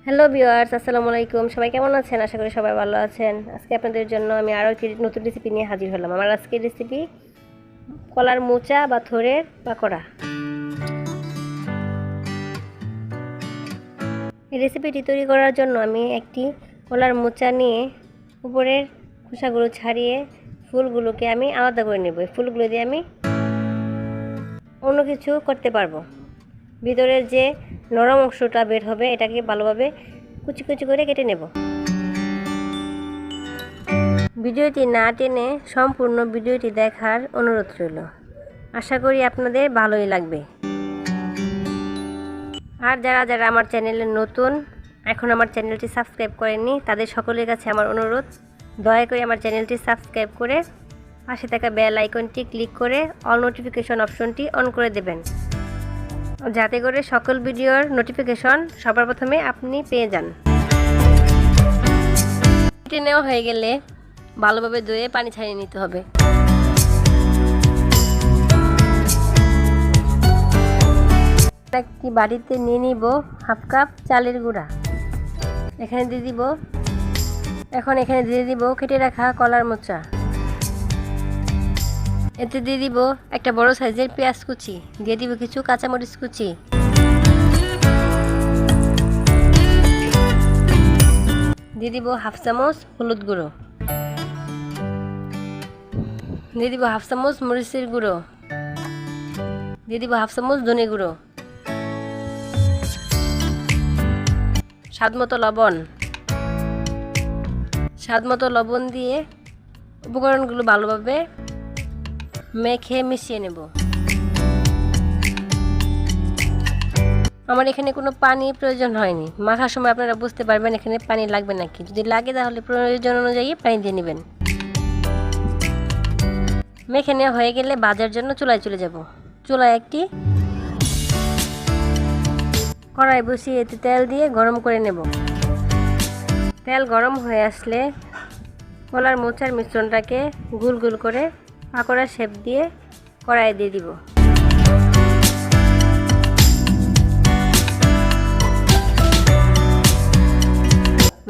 Hello viewers, আসসালামু আলাইকুম। সবাই কেমন আছেন? আশা করি সবাই ভালো আছেন। আজকে আপনাদের জন্য আমি আরও একটি নতুন রেসিপি নিয়ে হাজির হলাম। আমার আজকের রেসিপি কলার মোচা বা থোড়ের পাকোড়া। এই রেসিপিটি তৈরি করার জন্য আমি একটি কলার মোচা নিয়ে উপরের খোসাগুলো ছাড়িয়ে ফুলগুলোকে আমি আলাদা করে নেব। এই ফুলগুলো দিয়ে আমি অন্য কিছু করতে পারবো। ভিতরের যে নরম অংশটা বের হবে এটাকে ভালোভাবে কুচি কুচি করে কেটে নেব। ভিডিওটি না টেনে সম্পূর্ণ ভিডিওটি দেখার অনুরোধ রইল। আশা করি আপনাদের ভালোই লাগবে। আর যারা আমার চ্যানেলে নতুন, এখন আমার চ্যানেলটি সাবস্ক্রাইব করেননি, তাদের সকলের কাছে আমার অনুরোধ, দয়া করে আমার চ্যানেলটি সাবস্ক্রাইব করে পাশে থাকা বেল আইকনটি ক্লিক করে অল নোটিফিকেশন অপশনটি অন করে দেবেন, যাতে করে সকল ভিডিওর নোটিফিকেশন সবার প্রথমে আপনি পেয়ে যান। কেটে নেওয়া হয়ে গেলে ভালোভাবে ধুয়ে পানি ছাড়িয়ে নিতে হবে। একটি বাটিতে নিয়ে নিব হাফ কাপ চালের গুঁড়া। এখানে দিয়ে দিব কেটে রাখা কলার মোচা। এতে দিয়ে দিব একটা বড় সাইজের পেঁয়াজ কুচি, দিয়ে দিব কিছু কাঁচামরিচ কুচি, দিয়ে দিব হাফ চামচ হলুদ গুঁড়ো, দিয়ে দিব হাফ চামচ মরিচের গুঁড়ো, দিয়ে দিব হাফ চামচ ধনে গুঁড়ো, স্বাদমতো লবণ দিয়ে উপকরণগুলো ভালোভাবে মেখে মিশিয়ে নেব। আমার এখানে কোনো পানি প্রয়োজন হয়নি। মাখার সময় আপনারা বুঝতে পারবেন এখানে পানি লাগবে নাকি। যদি লাগে তাহলে প্রয়োজন অনুযায়ী পানি দিয়ে নেবেন। মেখে নেওয়া হয়ে গেলে ভাজার জন্য চুলায় চলে যাব। চুলায় একটি কড়াই বসিয়ে এতে তেল দিয়ে গরম করে নেব। তেল গরম হয়ে আসলে কলার মোচার মিশ্রণটাকে গোল গোল করে পাকোড়া শেপ দিয়ে কড়াইয়ে দিয়ে দিব।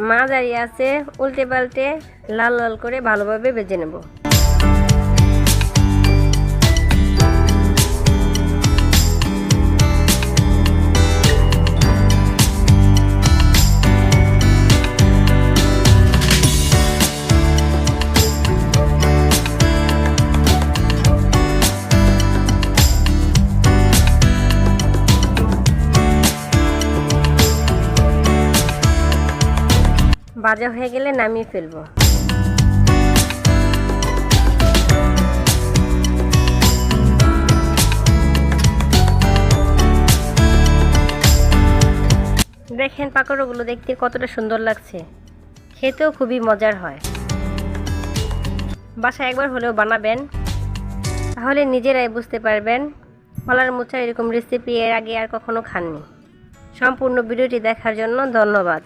মাঝারি আছে উল্টে পাল্টে লাল লাল করে ভালোভাবে ভেজে নেব। ভাজা হয়ে গেলে নামিয়ে ফেলব। দেখেন পাকোড়াগুলো দেখতে কতটা সুন্দর লাগছে, খেতেও খুবই মজার হয়। বাসায় একবার হলেও বানাবেন, তাহলে নিজেরাই বুঝতে পারবেন কলার মোচার এরকম রেসিপি এর আগে আর কখনো খাননি। সম্পূর্ণ ভিডিওটি দেখার জন্য ধন্যবাদ।